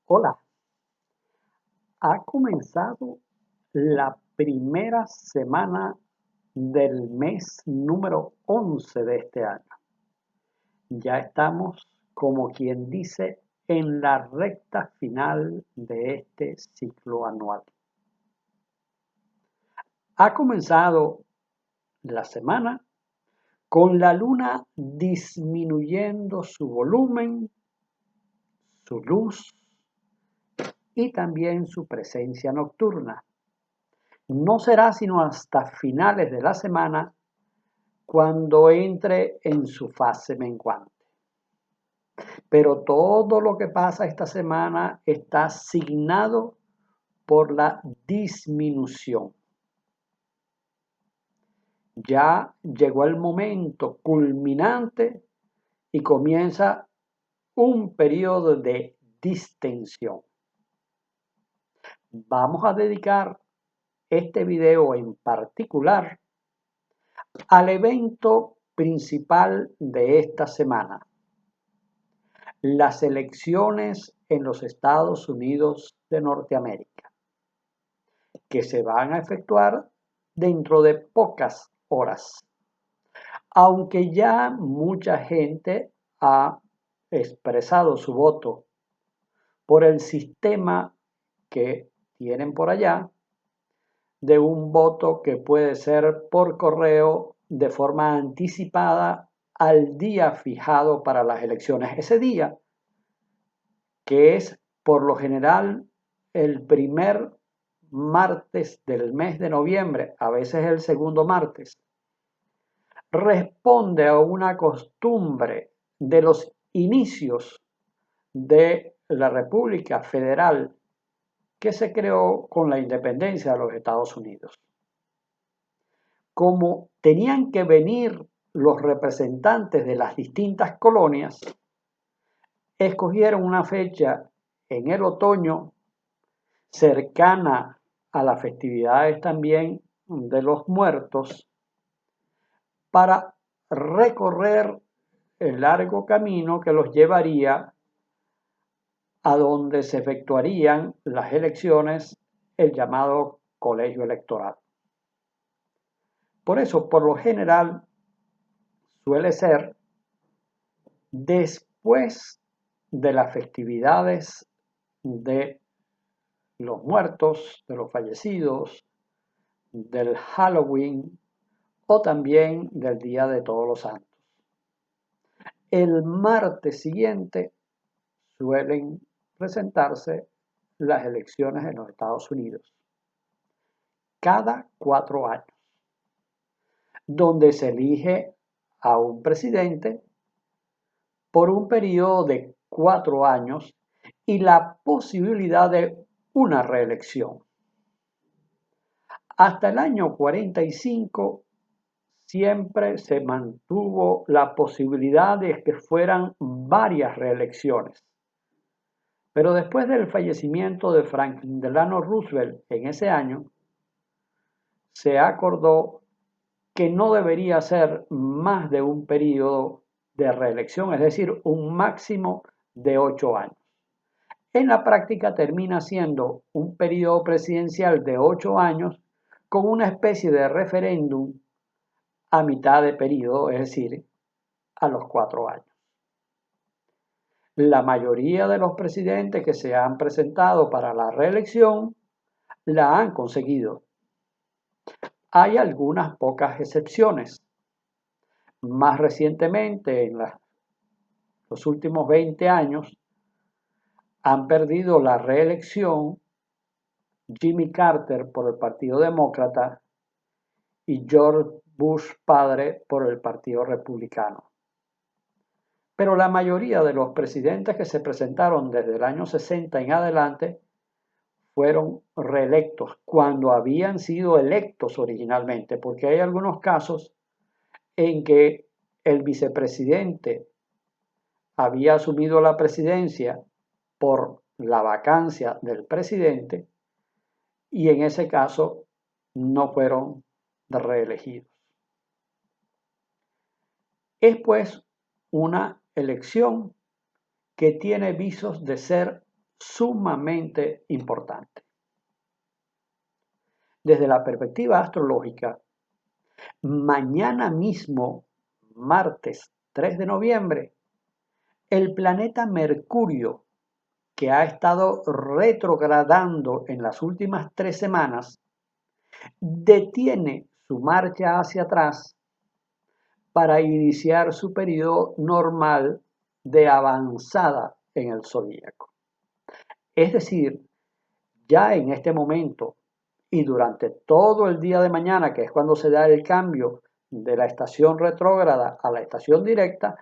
Hola, ha comenzado la primera semana del mes número 11 de este año. Ya estamos, como quien dice, en la recta final de este ciclo anual. Ha comenzado la semana con la luna disminuyendo su volumen, su luz y también su presencia nocturna. No será sino hasta finales de la semana cuando entre en su fase menguante. Pero todo lo que pasa esta semana está asignado por la disminución. Ya llegó el momento culminante y comienza un periodo de distensión. Vamos a dedicar este video en particular al evento principal de esta semana, las elecciones en los Estados Unidos de Norteamérica, que se van a efectuar dentro de pocas horas. Aunque ya mucha gente ha expresado su voto por el sistema que tienen por allá, de un voto que puede ser por correo de forma anticipada al día fijado para las elecciones. Ese día, que es por lo general el primer martes del mes de noviembre, a veces el segundo martes, responde a una costumbre de los inicios de la República Federal que se creó con la independencia de los Estados Unidos. Como tenían que venir los representantes de las distintas colonias, escogieron una fecha en el otoño cercana a las festividades también de los muertos para recorrer el largo camino que los llevaría a donde se efectuarían las elecciones, el llamado colegio electoral. Por eso, por lo general, suele ser después de las festividades de los muertos, de los fallecidos, del Halloween o también del Día de Todos los Santos. El martes siguiente suelen presentarse las elecciones en los Estados Unidos, cada 4 años, donde se elige a un presidente por un periodo de 4 años y la posibilidad de una reelección. Hasta el año 45 siempre se mantuvo la posibilidad de que fueran varias reelecciones. Pero después del fallecimiento de Franklin Delano Roosevelt en ese año, se acordó que no debería ser más de un periodo de reelección, es decir, un máximo de 8 años. En la práctica termina siendo un periodo presidencial de 8 años con una especie de referéndum a mitad de periodo, es decir, a los 4 años. La mayoría de los presidentes que se han presentado para la reelección la han conseguido. Hay algunas pocas excepciones. Más recientemente, en los últimos 20 años, han perdido la reelección Jimmy Carter por el Partido Demócrata y George Bush padre por el Partido Republicano. Pero la mayoría de los presidentes que se presentaron desde el año 60 en adelante fueron reelectos cuando habían sido electos originalmente, porque hay algunos casos en que el vicepresidente había asumido la presidencia por la vacancia del presidente y en ese caso no fueron reelegidos. Es pues una elección que tiene visos de ser sumamente importante. Desde la perspectiva astrológica, mañana mismo, martes 3 de noviembre, el planeta Mercurio, que ha estado retrogradando en las últimas 3 semanas, detiene su marcha hacia atrás para iniciar su periodo normal de avanzada en el zodíaco. Es decir, ya en este momento y durante todo el día de mañana, que es cuando se da el cambio de la estación retrógrada a la estación directa,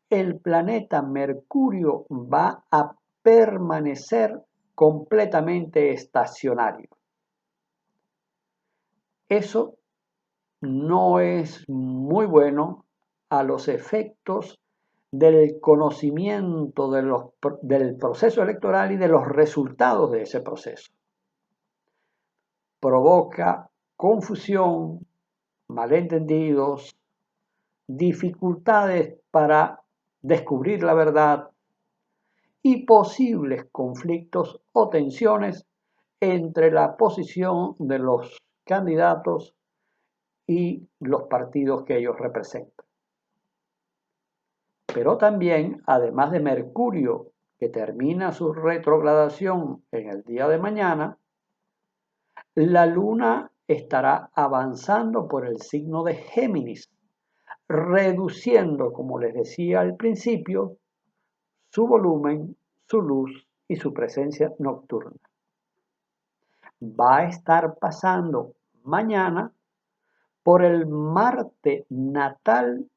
el planeta Mercurio va a permanecer completamente estacionario. Eso no es muy bueno a los efectos del conocimiento del proceso electoral y de los resultados de ese proceso. Provoca confusión, malentendidos, dificultades para descubrir la verdad y posibles conflictos o tensiones entre la posición de los candidatos y los partidos que ellos representan. Pero también, además de Mercurio, que termina su retrogradación en el día de mañana, la Luna estará avanzando por el signo de Géminis, reduciendo, como les decía al principio, su volumen, su luz y su presencia nocturna. Va a estar pasando mañana por el Marte natal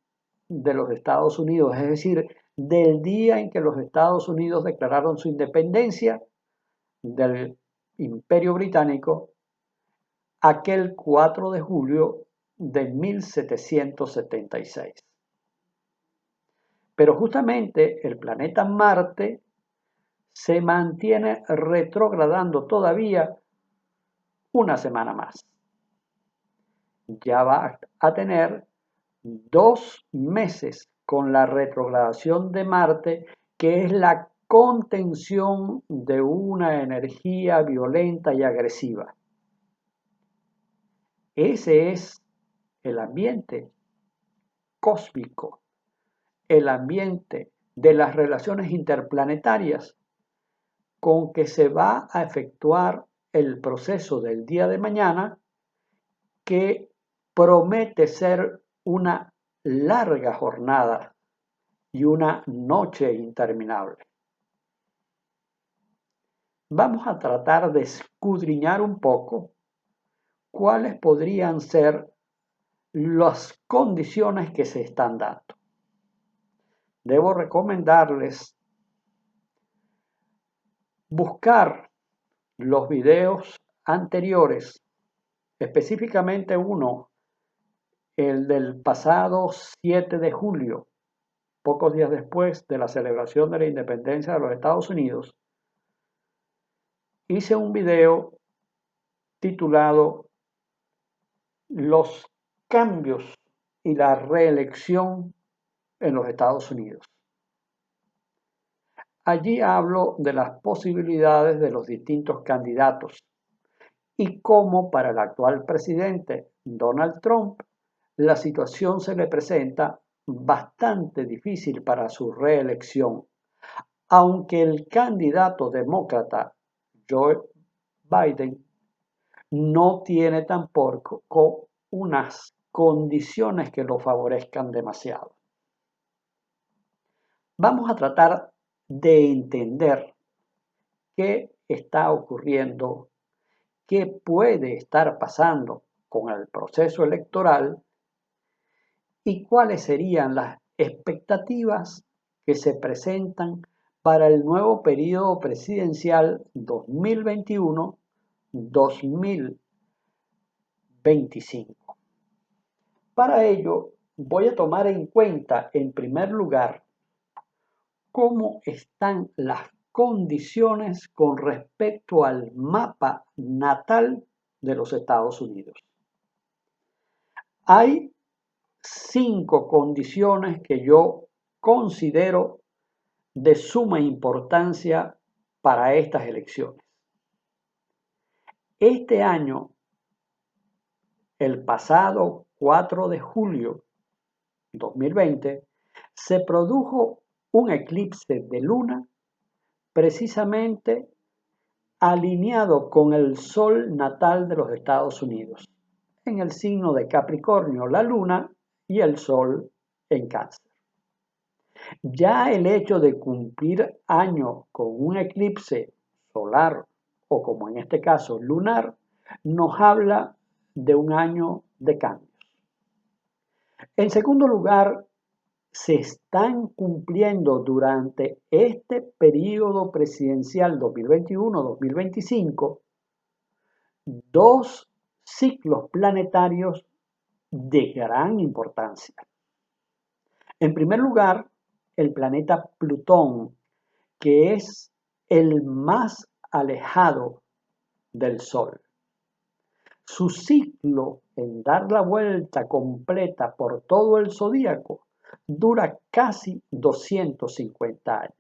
de los Estados Unidos, es decir, del día en que los Estados Unidos declararon su independencia del Imperio Británico, aquel 4 de julio de 1776. Pero justamente el planeta Marte se mantiene retrogradando todavía una semana más. Ya va a tener 2 meses con la retrogradación de Marte, que es la contención de una energía violenta y agresiva. Ese es el ambiente cósmico, el ambiente de las relaciones interplanetarias con que se va a efectuar el proceso del día de mañana, que promete ser una larga jornada y una noche interminable. Vamos a tratar de escudriñar un poco cuáles podrían ser las condiciones que se están dando. Debo recomendarles buscar los videos anteriores, específicamente uno, el del pasado 7 de julio, pocos días después de la celebración de la independencia de los Estados Unidos. Hice un video titulado Los cambios y la reelección en los Estados Unidos. Allí hablo de las posibilidades de los distintos candidatos y cómo para el actual presidente Donald Trump la situación se le presenta bastante difícil para su reelección, aunque el candidato demócrata Joe Biden no tiene tampoco unas condiciones que lo favorezcan demasiado. Vamos a tratar de entender qué está ocurriendo, qué puede estar pasando con el proceso electoral y cuáles serían las expectativas que se presentan para el nuevo periodo presidencial 2021-2025. Para ello, voy a tomar en cuenta, en primer lugar, cómo están las condiciones con respecto al mapa natal de los Estados Unidos. Hay 5 condiciones que yo considero de suma importancia para estas elecciones. Este año, el pasado 4 de julio 2020, se produjo un eclipse de luna precisamente alineado con el sol natal de los Estados Unidos, en el signo de Capricornio la luna y el sol en Cáncer. Ya el hecho de cumplir año con un eclipse solar o como en este caso lunar, nos habla de un año de cambios. En segundo lugar, se están cumpliendo durante este periodo presidencial 2021-2025 dos ciclos planetarios de gran importancia. En primer lugar, el planeta Plutón, que es el más alejado del Sol. Su ciclo en dar la vuelta completa por todo el zodíaco dura casi 250 años.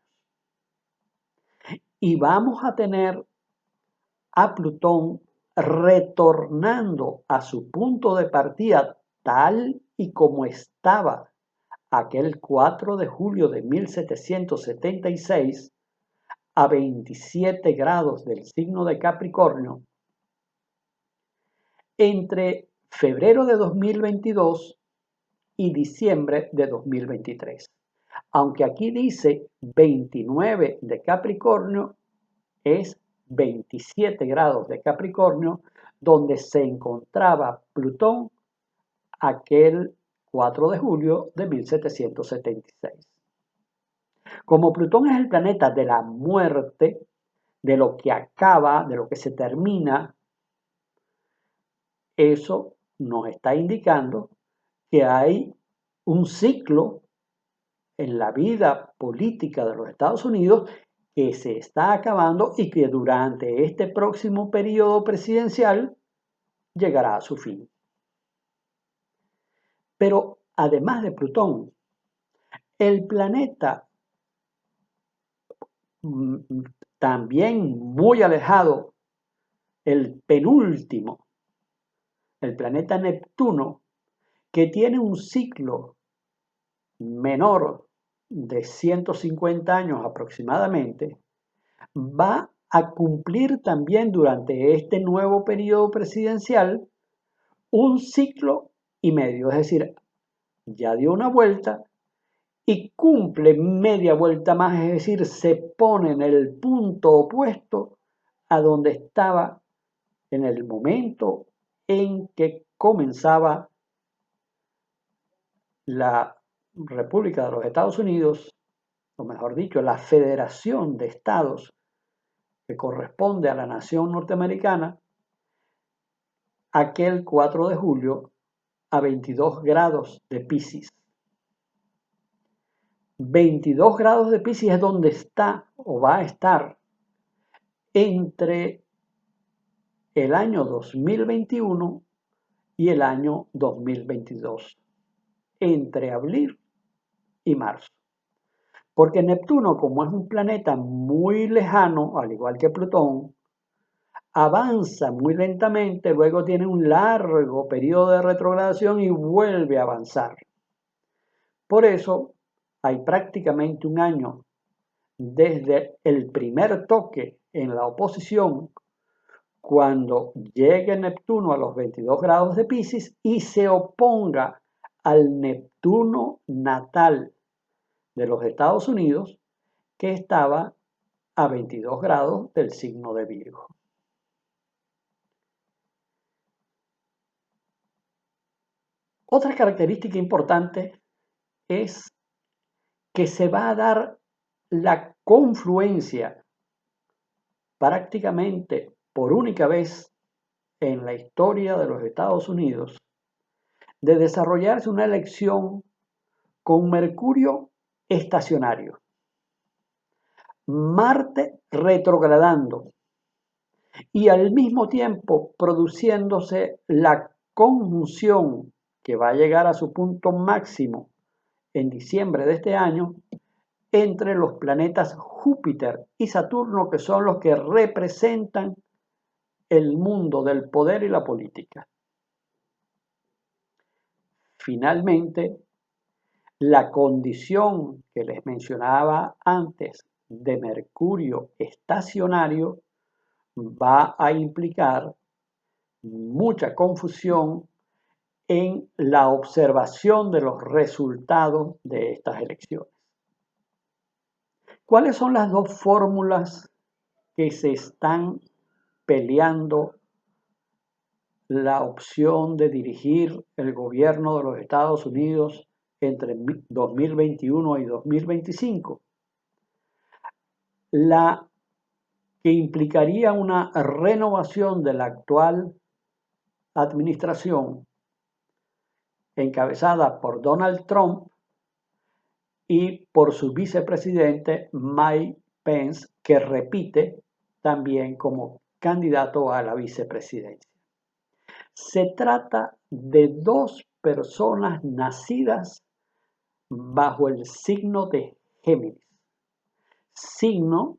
Y vamos a tener a Plutón retornando a su punto de partida tal y como estaba aquel 4 de julio de 1776 a 27 grados del signo de Capricornio entre febrero de 2022 y diciembre de 2023. Aunque aquí dice 29 de Capricornio, es 27 grados de Capricornio, donde se encontraba Plutón aquel 4 de julio de 1776. Como Plutón es el planeta de la muerte, de lo que acaba, de lo que se termina, eso nos está indicando que hay un ciclo en la vida política de los Estados Unidos que se está acabando y que durante este próximo periodo presidencial llegará a su fin. Pero además de Plutón, el planeta también muy alejado, el penúltimo, el planeta Neptuno, que tiene un ciclo menor de 150 años aproximadamente, va a cumplir también durante este nuevo periodo presidencial un ciclo y medio, es decir, ya dio una vuelta y cumple media vuelta más, es decir, se pone en el punto opuesto a donde estaba en el momento en que comenzaba la República de los Estados Unidos, o mejor dicho, la Federación de Estados que corresponde a la nación norteamericana, aquel 4 de julio a 22 grados de Piscis. 22 grados de Piscis es donde está o va a estar entre el año 2021 y el año 2022, entre abril y marzo. Porque Neptuno, como es un planeta muy lejano, al igual que Plutón, avanza muy lentamente, luego tiene un largo periodo de retrogradación y vuelve a avanzar. Por eso hay prácticamente un año desde el primer toque en la oposición, cuando llegue Neptuno a los 22 grados de Piscis y se oponga al Neptuno natal de los Estados Unidos, que estaba a 22 grados del signo de Virgo. Otra característica importante es que se va a dar la confluencia prácticamente por única vez en la historia de los Estados Unidos de desarrollarse una elección con Mercurio estacionario, Marte retrogradando y al mismo tiempo produciéndose la conjunción que va a llegar a su punto máximo en diciembre de este año entre los planetas Júpiter y Saturno, que son los que representan el mundo del poder y la política. Finalmente, la condición que les mencionaba antes de Mercurio estacionario va a implicar mucha confusión en la observación de los resultados de estas elecciones. ¿Cuáles son las dos fórmulas que se están peleando la opción de dirigir el gobierno de los Estados Unidos entre 2021 y 2025? La que implicaría una renovación de la actual administración encabezada por Donald Trump y por su vicepresidente Mike Pence, que repite también como candidato a la vicepresidencia. Se trata de dos personas nacidas bajo el signo de Géminis, signo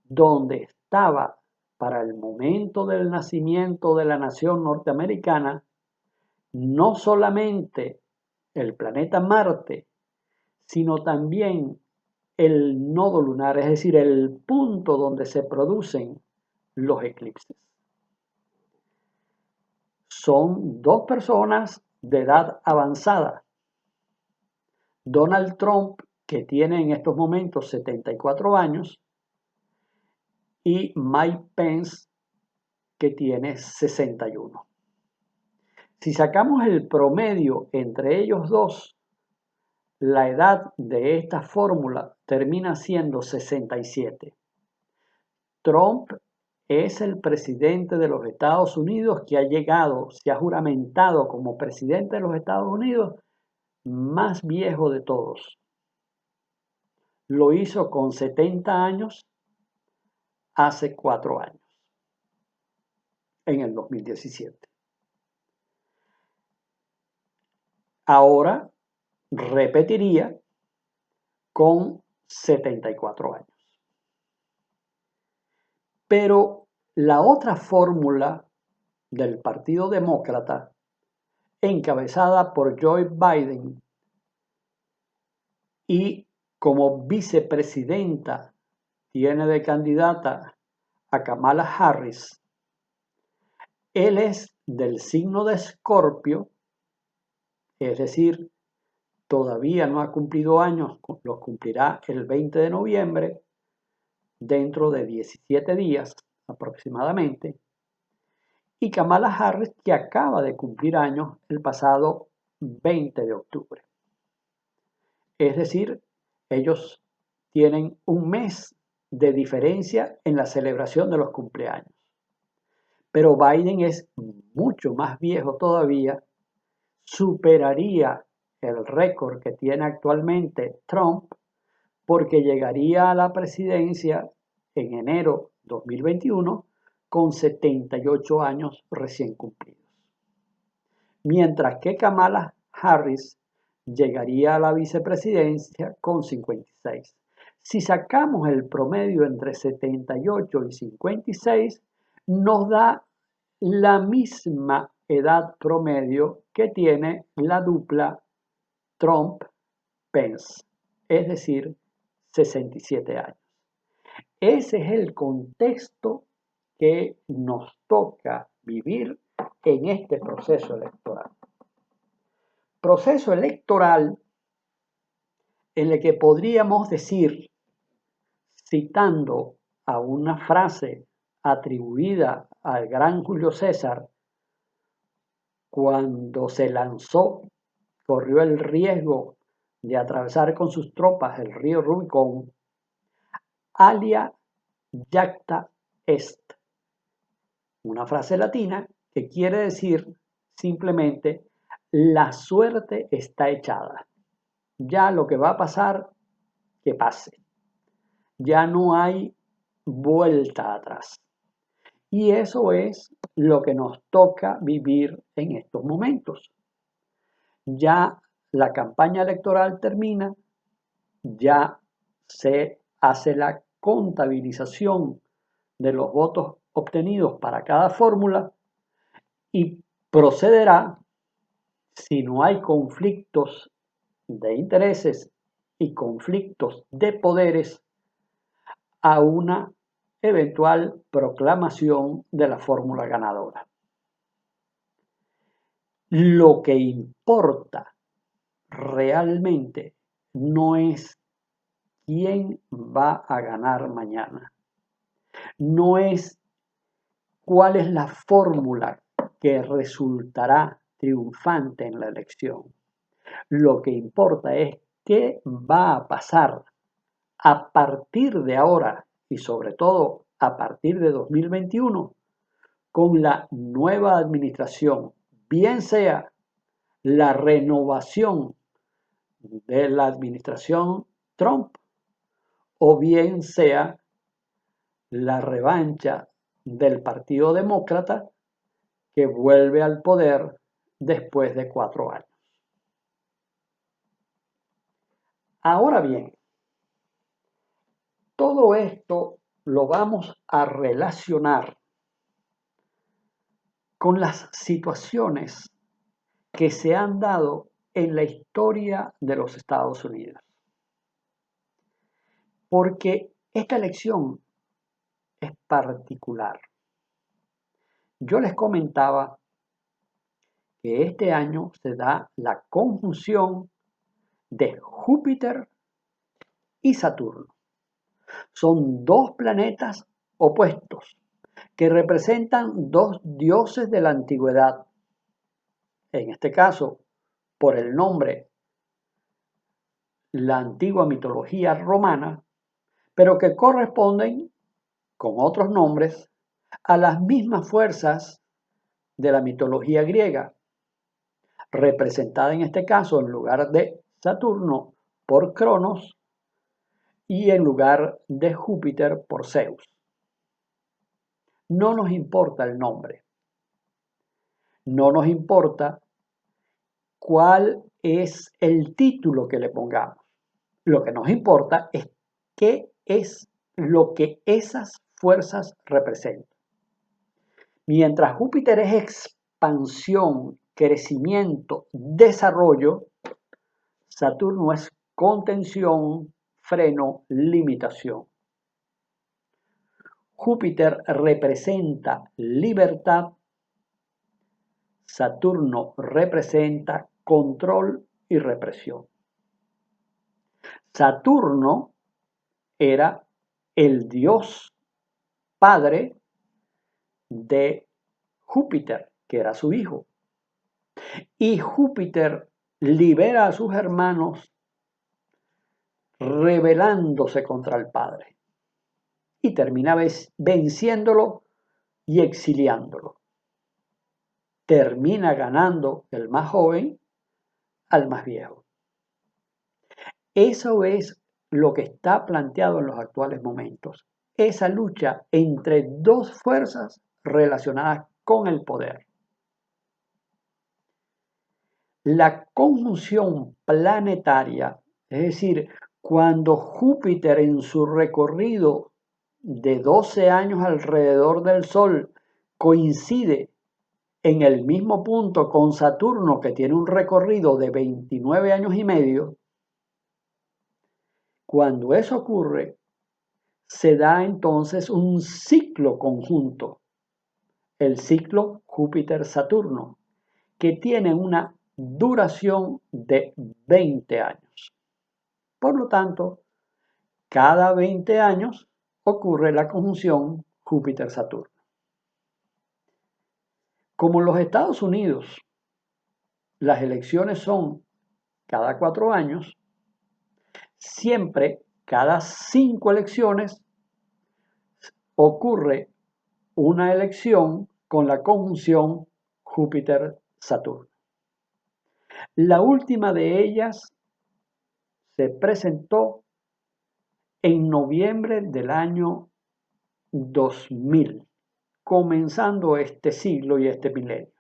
donde estaba para el momento del nacimiento de la nación norteamericana no solamente el planeta Marte, sino también el nodo lunar, es decir, el punto donde se producen los eclipses. Son dos personas de edad avanzada. Donald Trump, que tiene en estos momentos 74 años, y Mike Pence, que tiene 61. Si sacamos el promedio entre ellos dos, la edad de esta fórmula termina siendo 67. Trump es el presidente de los Estados Unidos que ha llegado, se ha juramentado como presidente de los Estados Unidos más viejo de todos. Lo hizo con 70 años hace 4 años, en el 2017. Ahora repetiría con 74 años. Pero la otra fórmula del Partido Demócrata, encabezada por Joe Biden y como vicepresidenta tiene de candidata a Kamala Harris, él es del signo de Escorpio, es decir, todavía no ha cumplido años, los cumplirá el 20 de noviembre, dentro de 17 días aproximadamente, y Kamala Harris, que acaba de cumplir años el pasado 20 de octubre. Es decir, ellos tienen un mes de diferencia en la celebración de los cumpleaños. Pero Biden es mucho más viejo todavía, superaría el récord que tiene actualmente Trump, porque llegaría a la presidencia en enero 2021 con 78 años recién cumplidos. Mientras que Kamala Harris llegaría a la vicepresidencia con 56. Si sacamos el promedio entre 78 y 56, nos da la misma edad promedio que tiene la dupla Trump-Pence, es decir, 67 años. Ese es el contexto que nos toca vivir en este proceso electoral. Proceso electoral en el que podríamos decir, citando a una frase atribuida al gran Julio César, cuando se lanzó, corrió el riesgo de atravesar con sus tropas el río Rubicón, alia jacta est, una frase latina que quiere decir simplemente la suerte está echada. Ya lo que va a pasar, que pase. Ya no hay vuelta atrás. Y eso es lo que nos toca vivir en estos momentos. Ya la campaña electoral termina, ya se hace la contabilización de los votos obtenidos para cada fórmula y procederá, si no hay conflictos de intereses y conflictos de poderes, a una eventual proclamación de la fórmula ganadora. Lo que importa realmente no es quién va a ganar mañana, no es cuál es la fórmula que resultará triunfante en la elección. Lo que importa es qué va a pasar a partir de ahora y sobre todo a partir de 2021 con la nueva administración, bien sea la renovación de la administración Trump o bien sea la revancha del Partido Demócrata que vuelve al poder después de 4 años. Ahora bien, todo esto lo vamos a relacionar con las situaciones que se han dado en la historia de los Estados Unidos. Porque esta elección es particular. Yo les comentaba que este año se da la conjunción de Júpiter y Saturno. Son dos planetas opuestos que representan dos dioses de la antigüedad. En este caso, por el nombre, la antigua mitología romana, pero que corresponden, con otros nombres, a las mismas fuerzas de la mitología griega, representada en este caso en lugar de Saturno por Cronos y en lugar de Júpiter por Zeus. No nos importa el nombre, no nos importa cuál es el título que le pongamos. Lo que nos importa es qué es lo que esas fuerzas representan. Mientras Júpiter es expansión, crecimiento, desarrollo, Saturno es contención, freno, limitación. Júpiter representa libertad, Saturno representa control y represión. Saturno era el dios padre de Júpiter, que era su hijo. Y Júpiter libera a sus hermanos rebelándose contra el padre y termina venciéndolo y exiliándolo. Termina ganando el más joven al más viejo. Eso es lo que está planteado en los actuales momentos. Esa lucha entre dos fuerzas relacionadas con el poder. La conjunción planetaria, es decir, cuando Júpiter en su recorrido de 12 años alrededor del Sol coincide en el mismo punto con Saturno, que tiene un recorrido de 29 años y medio, cuando eso ocurre, se da entonces un ciclo conjunto, el ciclo Júpiter-Saturno, que tiene una duración de 20 años. Por lo tanto, cada 20 años ocurre la conjunción Júpiter-Saturno. Como en los Estados Unidos las elecciones son cada 4 años, siempre cada 5 elecciones ocurre una elección con la conjunción Júpiter-Saturno. La última de ellas se presentó en noviembre del año 2000, comenzando este siglo y este milenio.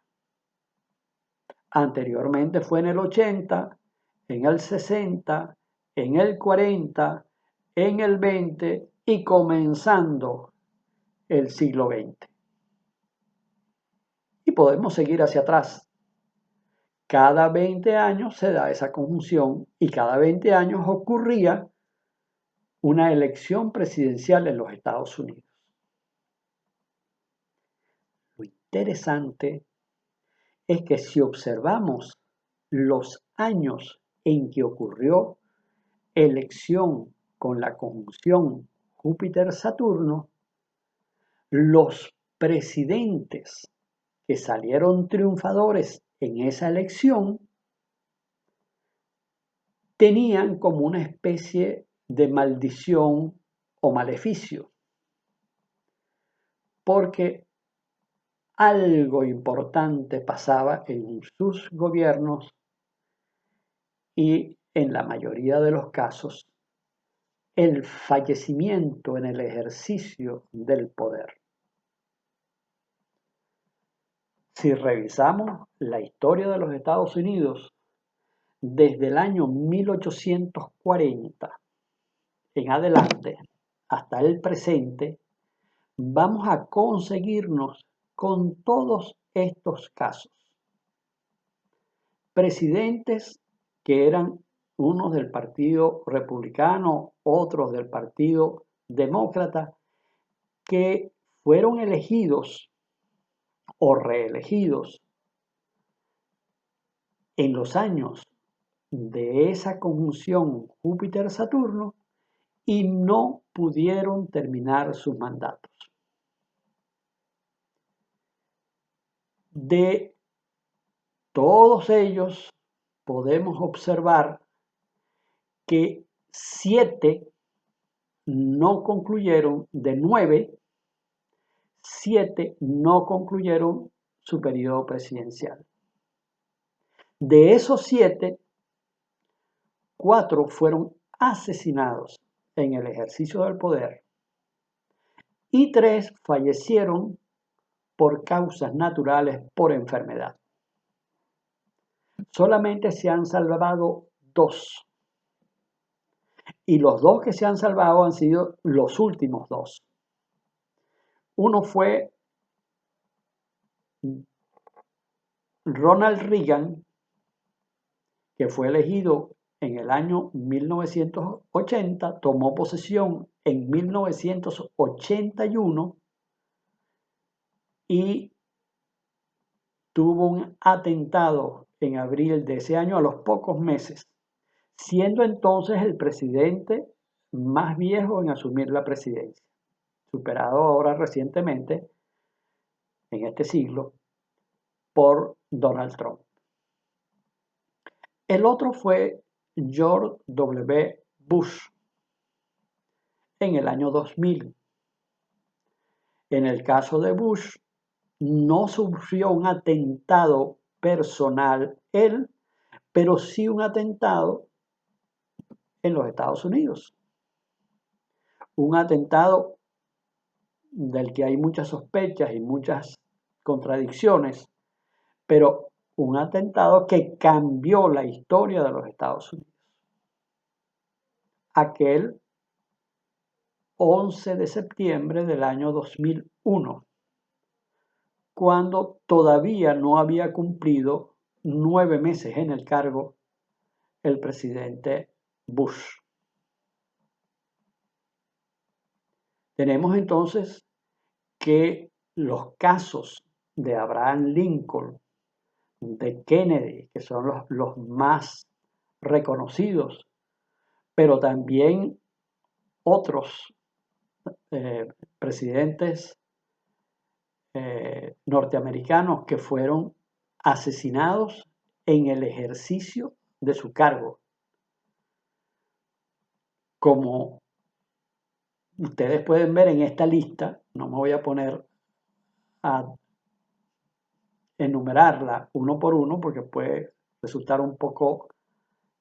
Anteriormente fue en el 80, en el 60, en el 40, en el XX y comenzando el siglo XX. Y podemos seguir hacia atrás. Cada 20 años se da esa conjunción y cada 20 años ocurría una elección presidencial en los Estados Unidos. Lo interesante es que si observamos los años en que ocurrió elección con la conjunción Júpiter-Saturno, los presidentes que salieron triunfadores en esa elección tenían como una especie de maldición o maleficio, porque algo importante pasaba en sus gobiernos y en la mayoría de los casos el fallecimiento en el ejercicio del poder. Si revisamos la historia de los Estados Unidos desde el año 1840 en adelante hasta el presente, vamos a conseguirnos con todos estos casos. Presidentes que eran unos del Partido Republicano, otros del Partido Demócrata, que fueron elegidos o reelegidos en los años de esa conjunción Júpiter-Saturno y no pudieron terminar sus mandatos. De todos ellos podemos observar que 7 no concluyeron, de 9, 7 no concluyeron su periodo presidencial. De esos 7, 4 fueron asesinados en el ejercicio del poder y 3 fallecieron por causas naturales, por enfermedad. Solamente se han salvado 2. Y los 2 que se han salvado han sido los últimos 2. Uno fue Ronald Reagan, que fue elegido en el año 1980, tomó posesión en 1981 y tuvo un atentado en abril de ese año a los pocos meses, siendo entonces el presidente más viejo en asumir la presidencia, superado ahora recientemente, en este siglo, por Donald Trump. El otro fue George W. Bush en el año 2000. En el caso de Bush, no sufrió un atentado personal él, pero sí un atentado en los Estados Unidos. Un atentado del que hay muchas sospechas y muchas contradicciones, pero un atentado que cambió la historia de los Estados Unidos. Aquel 11 de septiembre del año 2001, cuando todavía no había cumplido 9 meses en el cargo el presidente Bush. Tenemos entonces que los casos de Abraham Lincoln, de Kennedy, que son los más reconocidos, pero también otros presidentes norteamericanos que fueron asesinados en el ejercicio de su cargo. Como ustedes pueden ver en esta lista, no me voy a poner a enumerarla uno por uno porque puede resultar un poco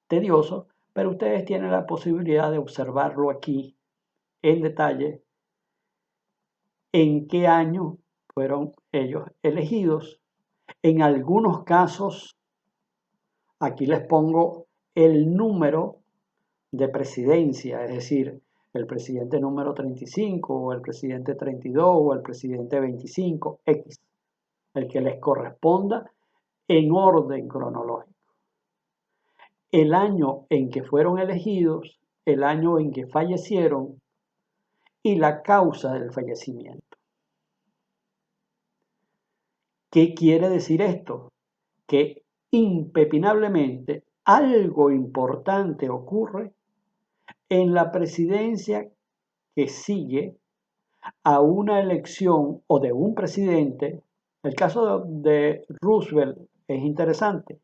tedioso, pero ustedes tienen la posibilidad de observarlo aquí en detalle, en qué año fueron ellos elegidos. En algunos casos, aquí les pongo el número de presidencia, es decir, el presidente número 35 o el presidente 32 o el presidente 25, X, el que les corresponda en orden cronológico. El año en que fueron elegidos, el año en que fallecieron y la causa del fallecimiento. ¿Qué quiere decir esto? Que impepinablemente algo importante ocurre en la presidencia que sigue a una elección o de un presidente. El caso de Roosevelt es interesante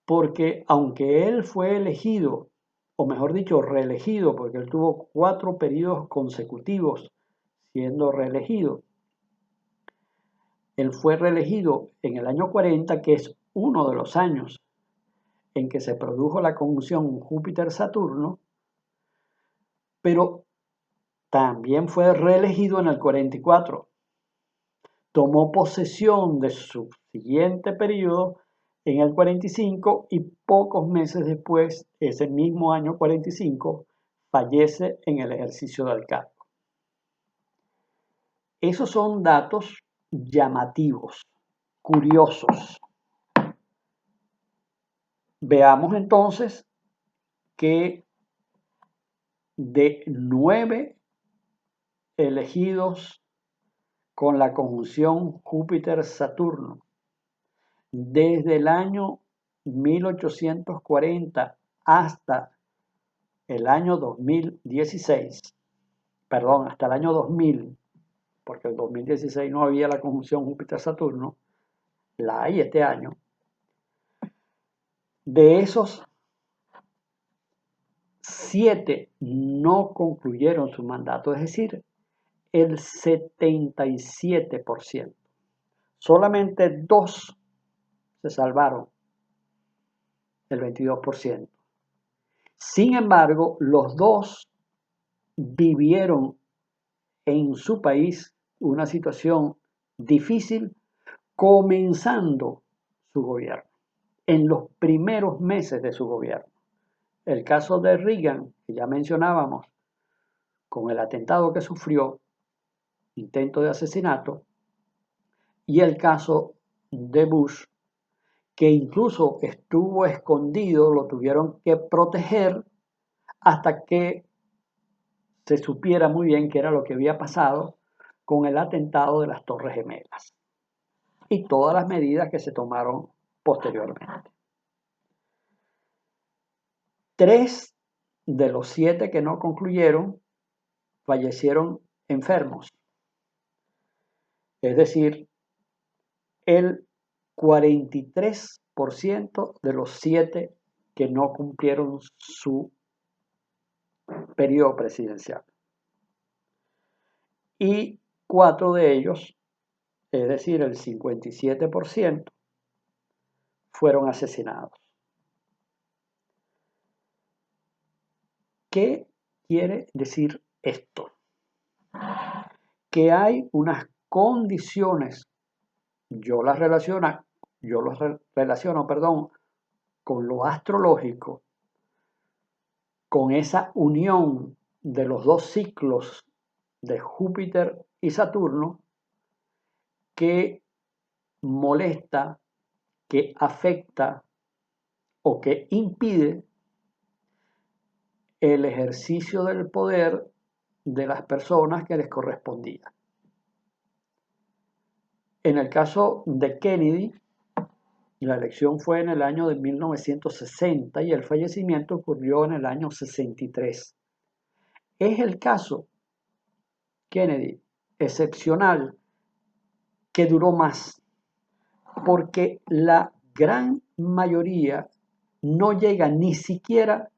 porque aunque él fue elegido, o mejor dicho, reelegido, porque él tuvo 4 periodos consecutivos siendo reelegido, él fue reelegido en el año 40, que es uno de los años en que se produjo la conjunción Júpiter-Saturno, pero también fue reelegido en el 44. Tomó posesión de su siguiente periodo en el 45 y pocos meses después, ese mismo año 45, fallece en el ejercicio del cargo. Esos son datos llamativos, curiosos. Veamos entonces que de 9 elegidos con la conjunción Júpiter-Saturno, desde el año 1840 hasta el año 2016, perdón, hasta el año 2000, porque en 2016 no había la conjunción Júpiter-Saturno, la hay este año. De esos, 7 no concluyeron su mandato, es decir, el 77%. Solamente 2 se salvaron, el 22%. Sin embargo, los 2 vivieron en su país una situación difícil comenzando su gobierno, en los primeros meses de su gobierno. El caso de Reagan, que ya mencionábamos, con el atentado que sufrió, intento de asesinato, y el caso de Bush, que incluso estuvo escondido, lo tuvieron que proteger hasta que se supiera muy bien qué era lo que había pasado con el atentado de las Torres Gemelas y todas las medidas que se tomaron posteriormente. 3 de los 7 que no concluyeron fallecieron enfermos. Es decir, el 43% de los 7 que no cumplieron su periodo presidencial. Y 4 de ellos, es decir, el 57%, fueron asesinados. ¿Qué quiere decir esto? Que hay unas condiciones, yo las relaciono, con lo astrológico, con esa unión de los 2 ciclos de Júpiter y Saturno, que molesta, que afecta o que impide el ejercicio del poder de las personas que les correspondía. En el caso de Kennedy, la elección fue en el año de 1960 y el fallecimiento ocurrió en el año 63. Es el caso Kennedy excepcional que duró más, porque la gran mayoría no llega ni siquiera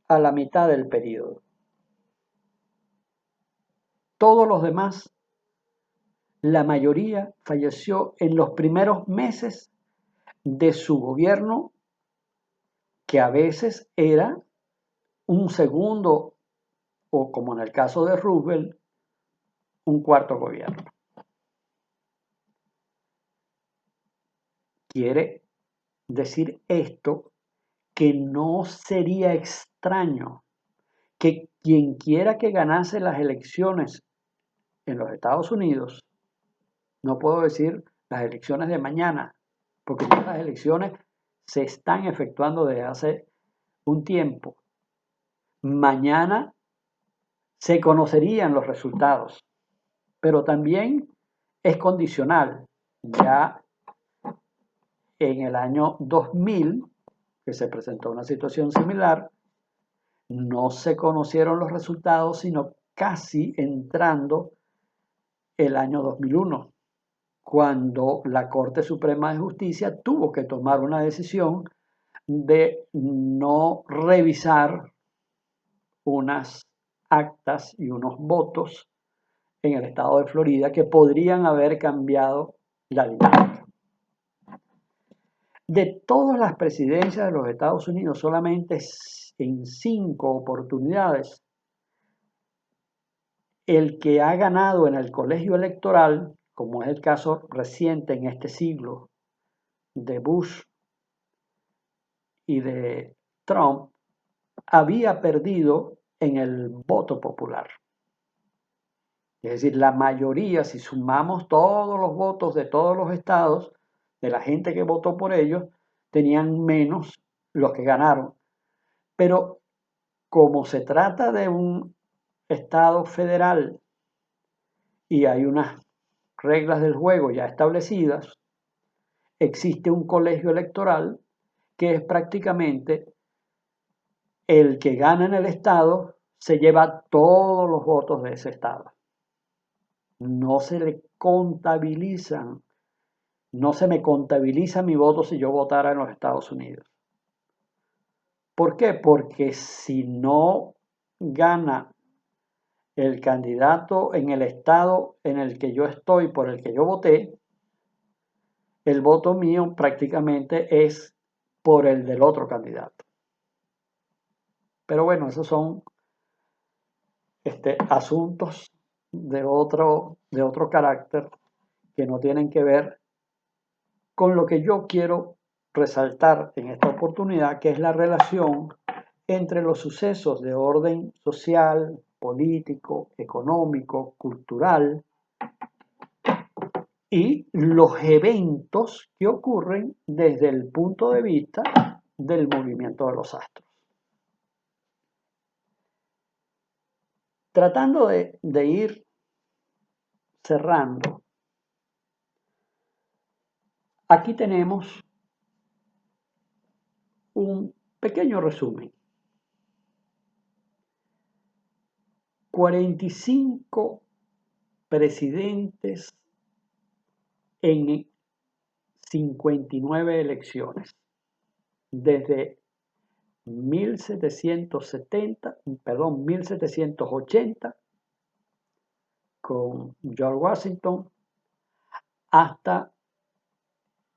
a la mitad del periodo. Todos los demás, la mayoría falleció en los primeros meses de su gobierno, que a veces era un segundo o, como en el caso de Roosevelt, un cuarto gobierno. Quiere decir esto que no sería extraño que quien quiera que ganase las elecciones en los Estados Unidos, no puedo decir las elecciones de mañana, porque ya las elecciones se están efectuando desde hace un tiempo. Mañana se conocerían los resultados, pero también es condicional. Ya en el año 2000, que se presentó una situación similar, no se conocieron los resultados, sino casi entrando el año 2001, cuando la Corte Suprema de Justicia tuvo que tomar una decisión de no revisar unas actas y unos votos en el estado de Florida que podrían haber cambiado la dinámica. De todas las presidencias de los Estados Unidos, solamente en 5 oportunidades, el que ha ganado en el colegio electoral, como es el caso reciente en este siglo de Bush y de Trump, había perdido en el voto popular. Es decir, la mayoría, si sumamos todos los votos de todos los estados, de la gente que votó por ellos, tenían menos los que ganaron. Pero como se trata de un estado federal y hay unas reglas del juego ya establecidas, existe un colegio electoral que es prácticamente el que gana en el estado se lleva todos los votos de ese estado. No se le contabilizan, no se me contabiliza mi voto si yo votara en los Estados Unidos. ¿Por qué? Porque si no gana el candidato en el estado en el que yo estoy, por el que yo voté, el voto mío prácticamente es por el del otro candidato. Pero bueno, esos son asuntos de otro carácter que no tienen que ver con lo que yo quiero resaltar en esta oportunidad, que es la relación entre los sucesos de orden social, político, económico, cultural y los eventos que ocurren desde el punto de vista del movimiento de los astros. Tratando de ir cerrando, aquí tenemos un pequeño resumen. 45 presidentes en 59 elecciones, desde 1780 con George Washington hasta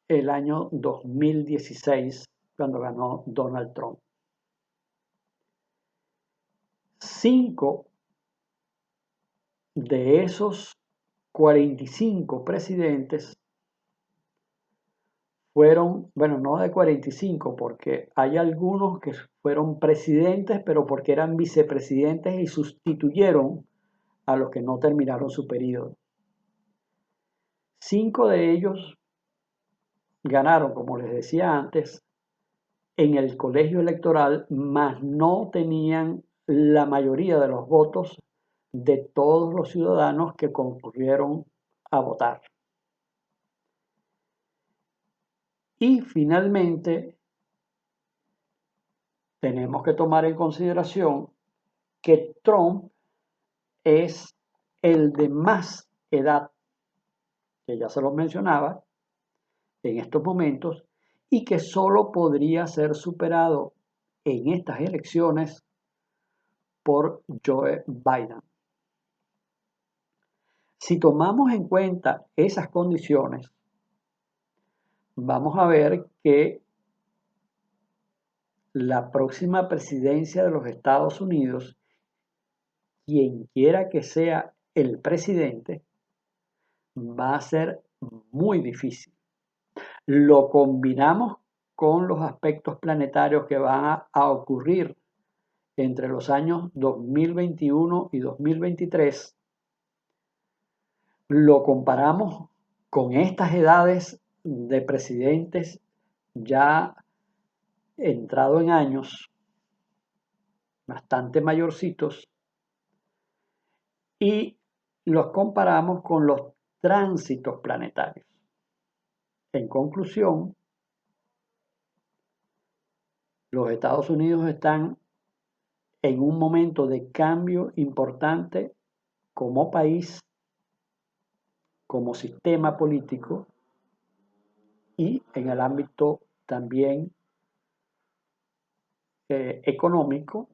el año 2016, cuando ganó Donald Trump. 5 de esos 45 presidentes fueron, bueno, no de 45, porque hay algunos que fueron presidentes, pero porque eran vicepresidentes y sustituyeron a los que no terminaron su periodo. 5 de ellos ganaron, como les decía antes, en el colegio electoral, mas no tenían la mayoría de los votos de todos los ciudadanos que concurrieron a votar. Y finalmente, tenemos que tomar en consideración que Trump es el de más edad, que ya se los mencionaba en estos momentos, y que solo podría ser superado en estas elecciones por Joe Biden. Si tomamos en cuenta esas condiciones, vamos a ver que la próxima presidencia de los Estados Unidos, quien quiera que sea el presidente, va a ser muy difícil. Lo combinamos con los aspectos planetarios que van a ocurrir entre los años 2021 y 2023, lo comparamos con estas edades de presidentes ya entrado en años, bastante mayorcitos, y los comparamos con los tránsitos planetarios. En conclusión, los Estados Unidos están en un momento de cambio importante como país, como sistema político y en el ámbito también económico,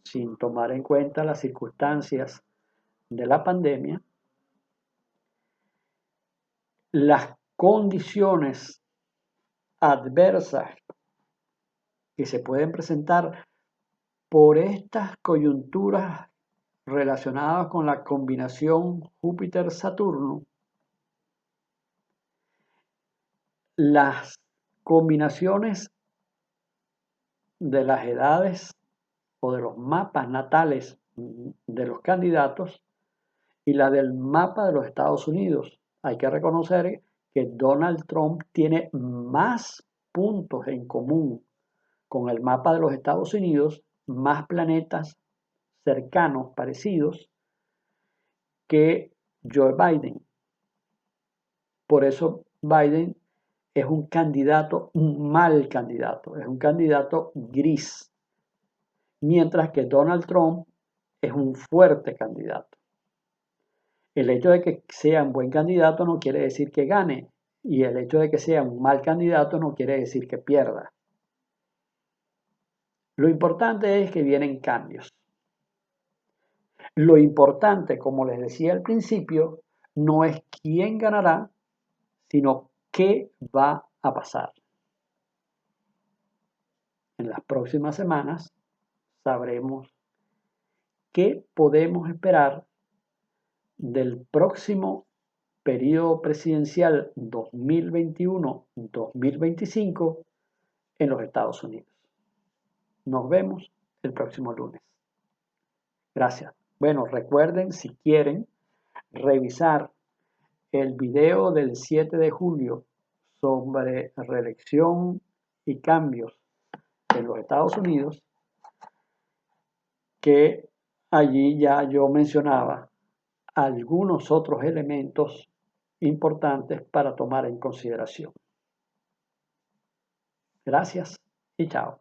sin tomar en cuenta las circunstancias de la pandemia, las condiciones adversas que se pueden presentar por estas coyunturas relacionadas con la combinación Júpiter-Saturno, las combinaciones de las edades o de los mapas natales de los candidatos y la del mapa de los Estados Unidos. Hay que reconocer que Donald Trump tiene más puntos en común con el mapa de los Estados Unidos, más planetas cercanos, parecidos, que Joe Biden. Por eso Biden es un candidato, un mal candidato, es un candidato gris, mientras que Donald Trump es un fuerte candidato. El hecho de que sea un buen candidato no quiere decir que gane, y el hecho de que sea un mal candidato no quiere decir que pierda. Lo importante es que vienen cambios. Lo importante, como les decía al principio, no es quién ganará, sino qué va a pasar. En las próximas semanas sabremos qué podemos esperar del próximo periodo presidencial 2021-2025 en los Estados Unidos. Nos vemos el próximo lunes. Gracias. Bueno, recuerden, si quieren revisar el video del 7 de julio sobre reelección y cambios en los Estados Unidos, que allí ya yo mencionaba algunos otros elementos importantes para tomar en consideración. Gracias y chao.